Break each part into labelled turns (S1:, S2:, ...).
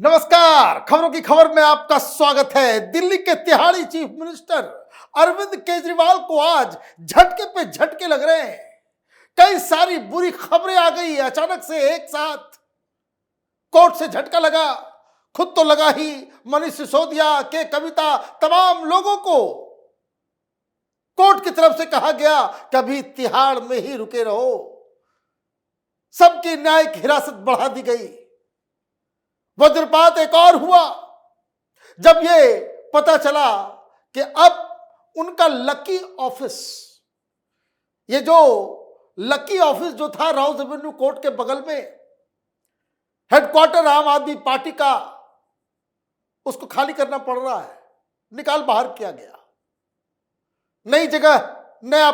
S1: नमस्कार। खबरों की खबर में आपका स्वागत है। दिल्ली के तिहाड़ी चीफ मिनिस्टर अरविंद केजरीवाल को आज झटके पे झटके लग रहे हैं। कई सारी बुरी खबरें आ गई अचानक से एक साथ। कोर्ट से झटका लगा, खुद तो लगा ही, मनीष सिसोदिया के कविता तमाम लोगों को कोर्ट की तरफ से कहा गया कि अभी तिहाड़ में ही रुके रहो। सबकी न्यायिक हिरासत बढ़ा दी गई। वज्रपात एक और हुआ जब ये पता चला कि अब उनका लकी ऑफिस, ये जो लकी ऑफिस जो था राउज एवेन्यू कोर्ट के बगल में, हेडक्वार्टर आम आदमी पार्टी का, उसको खाली करना पड़ रहा है। निकाल बाहर किया गया। नई जगह, नया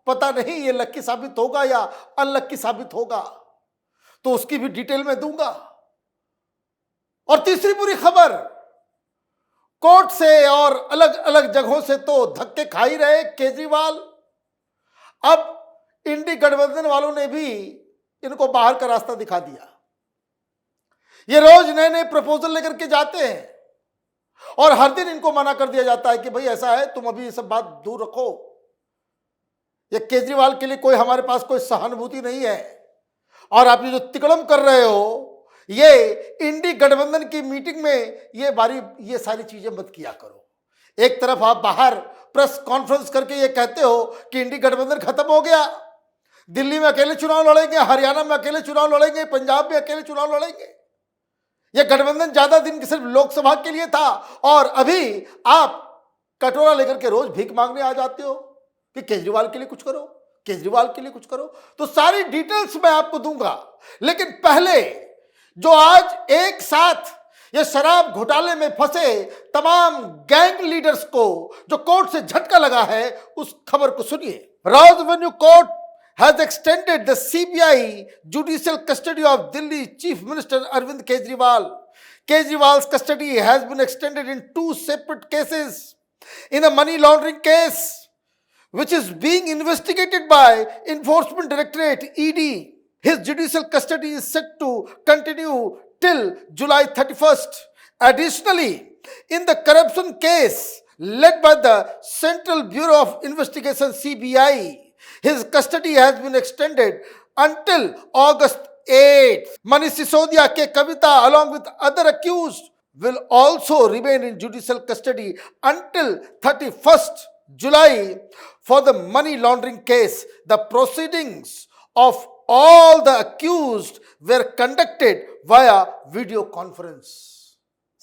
S1: पता नहीं ये लकी साबित होगा या अनलकी साबित होगा, तो उसकी भी डिटेल में दूंगा। और तीसरी बुरी खबर, कोर्ट से और अलग अलग जगहों से तो धक्के खा ही रहे केजरीवाल, अब इंडी गठबंधन वालों ने भी इनको बाहर का रास्ता दिखा दिया। ये रोज नए नए प्रपोजल लेकर के जाते हैं और हर दिन इनको मना कर दिया जाता है कि भाई ऐसा है, तुम अभी ये सब बात दूर रखो। ये केजरीवाल के लिए कोई हमारे पास कोई सहानुभूति नहीं है, और आप ये जो तिकड़म कर रहे हो, ये इंडी गठबंधन की मीटिंग में ये सारी चीजें मत किया करो। एक तरफ आप बाहर प्रेस कॉन्फ्रेंस करके ये कहते हो कि इंडी गठबंधन खत्म हो गया, दिल्ली में अकेले चुनाव लड़ेंगे, हरियाणा में अकेले चुनाव लड़ेंगे, पंजाब में अकेले चुनाव लड़ेंगे। ये गठबंधन ज्यादा दिन सिर्फ लोकसभा के लिए था, और अभी आप कटोरा लेकर के रोज भीख मांगने आ जाते हो कि केजरीवाल के लिए कुछ करो, केजरीवाल के लिए कुछ करो। तो सारी डिटेल्स मैं आपको दूंगा, लेकिन पहले जो आज एक साथ ये शराब घोटाले में फंसे तमाम गैंग लीडर्स को जो कोर्ट से झटका लगा है, उस खबर को सुनिए। Rouse Avenue court has extended the CBI judicial custody of Delhi Chief Minister Arvind Kejriwal. Kejriwal's custody has been extended in two separate cases. In a money laundering case, which is being investigated by Enforcement Directorate (ED), his judicial custody is set to continue till July 31st. Additionally, in the corruption case led by the Central Bureau of Investigation (CBI), his custody has been extended until August 8th. Manish Sisodia ke Kavita, along with other accused, will also remain in judicial custody until 31st July for the money laundering case. The proceedings of all the accused were conducted via video conference.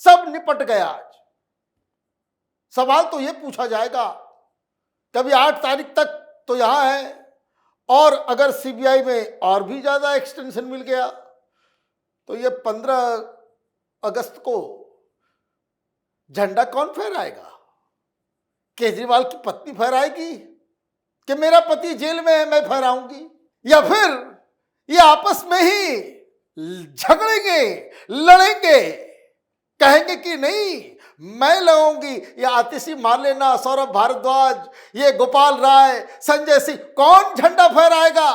S1: सब निपट गया। आज सवाल तो यह पूछा जाएगा, कभी 8 तारीख तक तो यहां है, और अगर सीबीआई में और भी ज्यादा एक्सटेंशन मिल गया तो ये 15 अगस्त को झंडा कौन फहराएगा? केजरीवाल की पत्नी फहराएगी कि मेरा पति जेल में है, मैं फहराऊंगी? या फिर ये आपस में ही झगड़ेंगे, लड़ेंगे, कहेंगे कि नहीं मैं लगाऊंगी, ये आतिशी मार लेना, सौरभ भारद्वाज, ये गोपाल राय, संजय सिंह, कौन झंडा फहराएगा?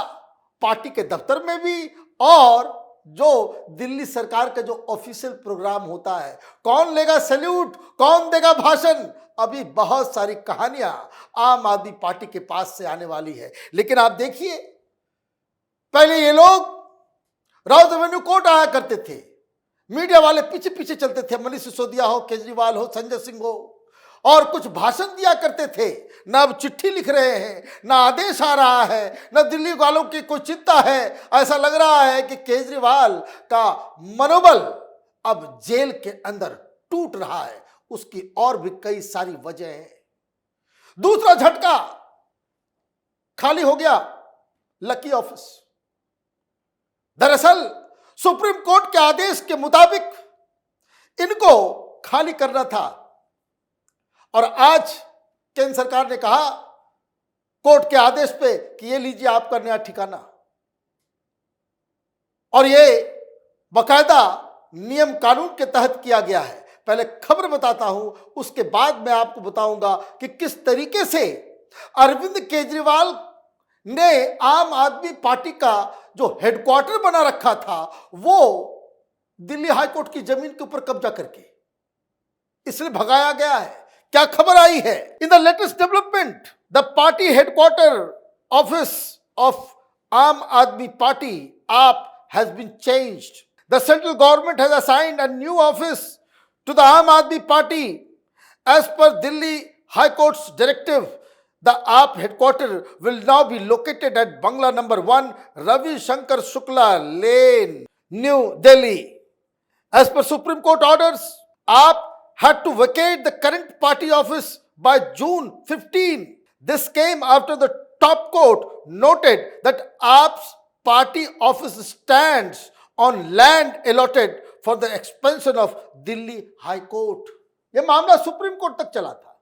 S1: पार्टी के दफ्तर में भी, और जो दिल्ली सरकार का जो ऑफिशियल प्रोग्राम होता है, कौन लेगा सैल्यूट, कौन देगा भाषण? अभी बहुत सारी कहानियां आम आदमी पार्टी के पास से आने वाली है। लेकिन आप देखिए, पहले ये लोग राउज एवेन्यू कोर्ट आया करते थे, मीडिया वाले पीछे पीछे चलते थे, मनीष सिसोदिया हो, केजरीवाल हो, संजय सिंह हो, और कुछ भाषण दिया करते थे। ना अब चिट्ठी लिख रहे हैं, ना आदेश आ रहा है, ना दिल्ली वालों की कोई चिंता है। ऐसा लग रहा है कि केजरीवाल का मनोबल अब जेल के अंदर टूट रहा है। उसकी और भी कई सारी वजह है। दूसरा झटका, खाली हो गया लकी ऑफिस। दरअसल सुप्रीम कोर्ट के आदेश के मुताबिक इनको खाली करना था, और आज केंद्र सरकार ने कहा कोर्ट के आदेश पे कि ये लीजिए आपका नया ठिकाना, और ये बकायदा नियम कानून के तहत किया गया है। पहले खबर बताता हूं, उसके बाद मैं आपको बताऊंगा कि किस तरीके से अरविंद केजरीवाल ने आम आदमी पार्टी का जो हेडक्वार्टर बना रखा था वो दिल्ली हाईकोर्ट की जमीन के ऊपर कब्जा करके, इसलिए भगाया गया है। क्या खबर आई है? In the latest development, the party headquarter office of आम आदमी पार्टी आप has been changed. The central government has assigned a new office to the Aam Aadmi Party. As per Delhi High Court's directive, the AAP headquarters will now be located at Bangla number 1, Ravi Shankar Shukla Lane, New Delhi. As per Supreme Court orders, AAP had to vacate the current party office by June 15. This came after the top court noted that AAP's party office stands on land allotted for the expansion of Delhi High Court. यह मामला supreme court तक चला था।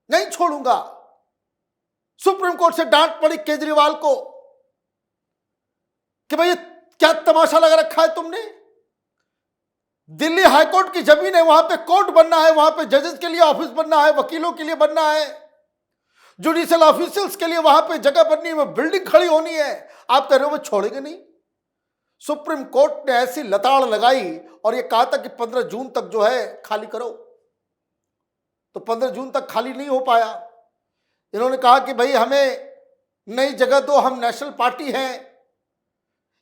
S1: नहीं छोड़ूंगा। Supreme court से डांट पड़ी केजरीवाल को कि भाई क्या तमाशा लगा रखा है तुमने। दिल्ली हाईकोर्ट की जमीन है, वहां पे कोर्ट बनना है, वहां पे जजेस के लिए ऑफिस बनना है, वकीलों के लिए बनना है, जुडिशियल ऑफिशियल्स के लिए वहां पे जगह बननी है, बिल्डिंग खड़ी होनी है। आप कह रहे हो वो छोड़ेंगे नहीं। सुप्रीम कोर्ट ने ऐसी लताड़ लगाई और ये कहा था कि 15 जून तक जो है खाली करो, तो 15 जून तक खाली नहीं हो पाया। इन्होंने कहा कि भाई हमें नई जगह दो, हम नेशनल पार्टी हैं।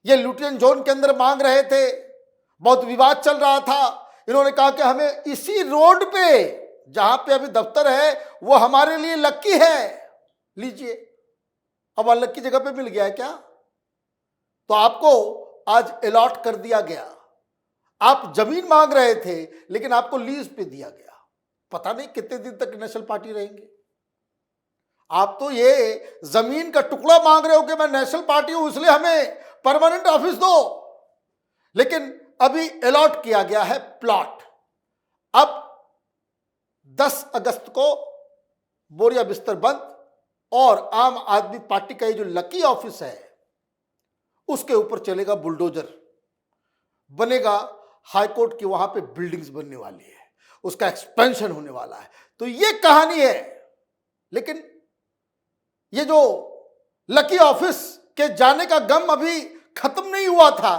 S1: ये लुटियन जोन के अंदर मांग रहे थे, बहुत विवाद चल रहा था। इन्होंने कहा कि हमें इसी रोड पे जहां पे अभी दफ्तर है वो हमारे लिए लक्की है, लीजिए। अब अनलक्की जगह पे मिल गया है क्या? तो आपको आज अलॉट कर दिया गया। आप जमीन मांग रहे थे लेकिन आपको लीज पे दिया गया। पता नहीं कितने दिन तक नेशनल पार्टी रहेंगे। आप तो ये जमीन का टुकड़ा मांग रहे हो कि मैं नेशनल पार्टी हूं इसलिए हमें परमानेंट ऑफिस दो, लेकिन अभी अलॉट किया गया है प्लॉट। अब 10 अगस्त को बोरिया बिस्तर बंद और आम आदमी पार्टी का ये जो लकी ऑफिस है उसके ऊपर चलेगा बुलडोजर, बनेगा हाईकोर्ट की, वहां पे बिल्डिंग्स बनने वाली है, उसका एक्सपेंशन होने वाला है। तो ये कहानी है। लेकिन ये जो लकी ऑफिस के जाने का गम अभी खत्म नहीं हुआ था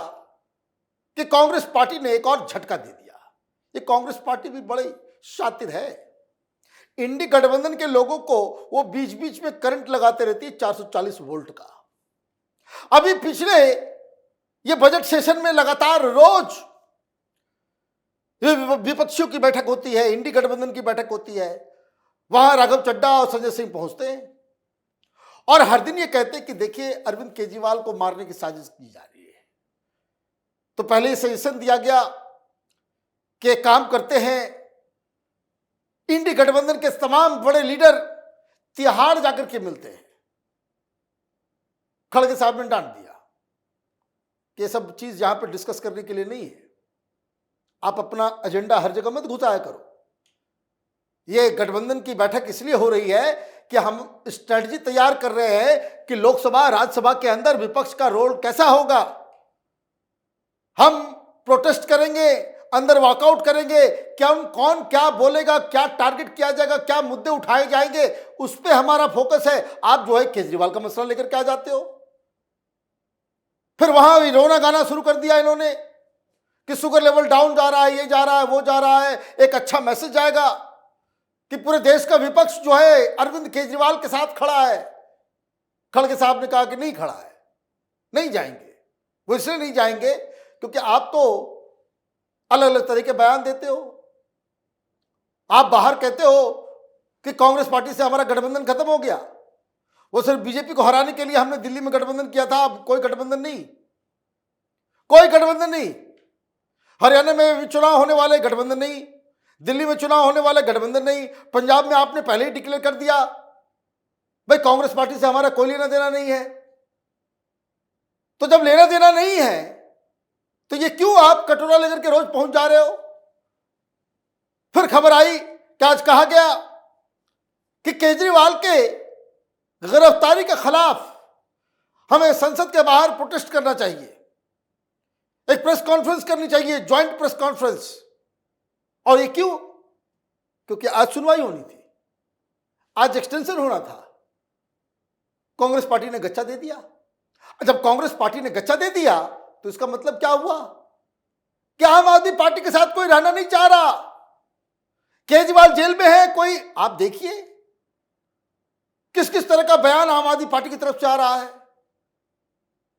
S1: कि कांग्रेस पार्टी ने एक और झटका दे दिया। ये कांग्रेस पार्टी भी बड़ी शातिर है। इंडी गठबंधन के लोगों को वो बीच बीच में करंट लगाते रहती है 440 वोल्ट का। अभी पिछले ये बजट सेशन में लगातार रोज विपक्षियों की बैठक होती है, इंडी गठबंधन की बैठक होती है, वहां राघव चड्डा और संजय सिंह पहुंचते हैं और हर दिन ये कहते हैं कि देखिए अरविंद केजरीवाल को मारने की साजिश की जा रही है। तो पहले ही सजेशन दिया गया कि काम करते हैं, इंडी गठबंधन के तमाम बड़े लीडर तिहाड़ जाकर के मिलते हैं। खड़गे साहब ने डांट दिया कि ये सब चीज यहां पर डिस्कस करने के लिए नहीं है, आप अपना एजेंडा हर जगह मत घुसाया करो। ये गठबंधन की बैठक इसलिए हो रही है कि हम स्ट्रेटजी तैयार कर रहे हैं कि लोकसभा राज्यसभा के अंदर विपक्ष का रोल कैसा होगा। हम प्रोटेस्ट करेंगे, अंदर वॉकआउट करेंगे, कौन क्या बोलेगा, क्या टारगेट किया जाएगा, क्या मुद्दे उठाए जाएंगे, उस पर हमारा फोकस है। आप जो है केजरीवाल का मसला लेकर के आ जाते हो। फिर वहां भी रोना गाना शुरू कर दिया इन्होंने कि शुगर लेवल डाउन जा रहा है, ये जा रहा है, वो जा रहा है। एक अच्छा मैसेज जाएगा कि पूरे देश का विपक्ष जो है अरविंद केजरीवाल के साथ खड़ा है। खड़गे साहब ने कहा कि नहीं खड़ा है, नहीं जाएंगे। वो इसलिए नहीं जाएंगे क्योंकि आप तो अलग अलग तरह के बयान देते हो। आप बाहर कहते हो कि कांग्रेस पार्टी से हमारा गठबंधन खत्म हो गया, वो सिर्फ बीजेपी को हराने के लिए हमने दिल्ली में गठबंधन किया था। अब कोई गठबंधन नहीं, कोई गठबंधन नहीं। हरियाणा में भी चुनाव होने वाले, गठबंधन नहीं। दिल्ली में चुनाव होने वाले, गठबंधन नहीं। पंजाब में आपने पहले ही डिक्लेयर कर दिया भाई कांग्रेस पार्टी से हमारा कोई लेना देना नहीं है। तो जब लेना देना नहीं है तो ये क्यों आप कटोरा लेकर के रोज पहुंच जा रहे हो? फिर खबर आई कि आज कहा गया कि केजरीवाल के गिरफ्तारी के खिलाफ हमें संसद के बाहर प्रोटेस्ट करना चाहिए, एक प्रेस कॉन्फ्रेंस करनी चाहिए, ज्वाइंट प्रेस कॉन्फ्रेंस। और ये क्यों? क्योंकि आज सुनवाई होनी थी, आज एक्सटेंशन होना था। कांग्रेस पार्टी ने गच्चा दे दिया। जब कांग्रेस पार्टी ने गच्चा दे दिया तो इसका मतलब क्या हुआ कि आम आदमी पार्टी के साथ कोई रहना नहीं चाह रहा। केजरीवाल जेल में है, कोई आप देखिए किस किस तरह का बयान आम आदमी पार्टी की तरफ से आ रहा है।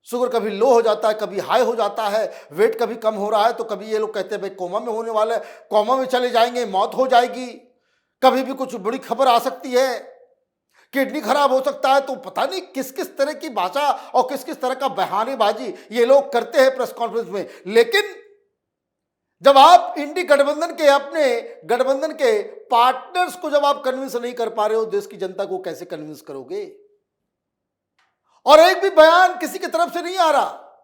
S1: शुगर कभी लो हो जाता है, कभी हाई हो जाता है, वेट कभी कम हो रहा है, तो कभी ये लोग कहते हैं भाई कोमा में होने वाला है, कोमा में चले जाएंगे, मौत हो जाएगी, कभी भी कुछ बड़ी खबर आ सकती है, किडनी खराब हो सकता है। तो पता नहीं किस किस तरह की भाषा और किस किस तरह का बहानेबाजी ये लोग करते हैं प्रेस कॉन्फ्रेंस में। लेकिन जब आप इंडी गठबंधन के अपने गठबंधन के पार्टनर्स को जब आप कन्विंस नहीं कर पा रहे हो, देश की जनता को कैसे कन्विंस करोगे? और एक भी बयान किसी की तरफ से नहीं आ रहा,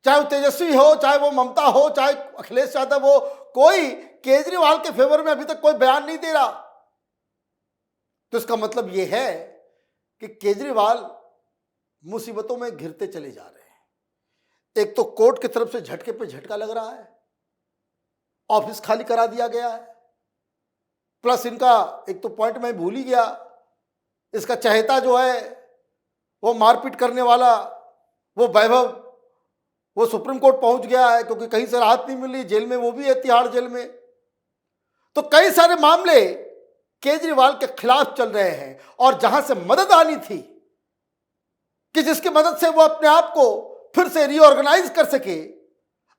S1: चाहे वो तेजस्वी हो, चाहे वो ममता हो, चाहे अखिलेश यादव हो, कोई केजरीवाल के फेवर में अभी तक कोई बयान नहीं दे रहा। तो इसका मतलब यह है कि केजरीवाल मुसीबतों में घिरते चले जा रहे हैं। एक तो कोर्ट की तरफ से झटके पे झटका लग रहा है, ऑफिस खाली करा दिया गया है, प्लस इनका एक तो पॉइंट मैं भूल ही गया, इसका चहेता जो है वो मारपीट करने वाला वो वैभव, वो सुप्रीम कोर्ट पहुंच गया है क्योंकि कहीं से राहत नहीं मिली, जेल में वो भी है, तिहाड़ जेल में। तो कई सारे मामले केजरीवाल के खिलाफ चल रहे हैं और जहां से मदद आनी थी कि जिसकी मदद से वो अपने आप को फिर से रीऑर्गेनाइज कर सके,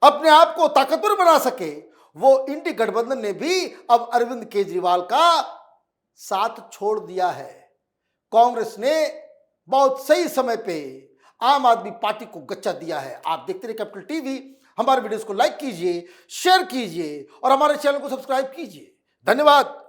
S1: अपने आप को ताकतवर बना सके, वो इंडी गठबंधन ने भी अब अरविंद केजरीवाल का साथ छोड़ दिया है। कांग्रेस ने बहुत सही समय पे आम आदमी पार्टी को गच्चा दिया है। आप देखते रहिए कैपिटल टीवी, हमारे वीडियोस को लाइक कीजिए, शेयर कीजिए और हमारे चैनल को सब्सक्राइब कीजिए। धन्यवाद।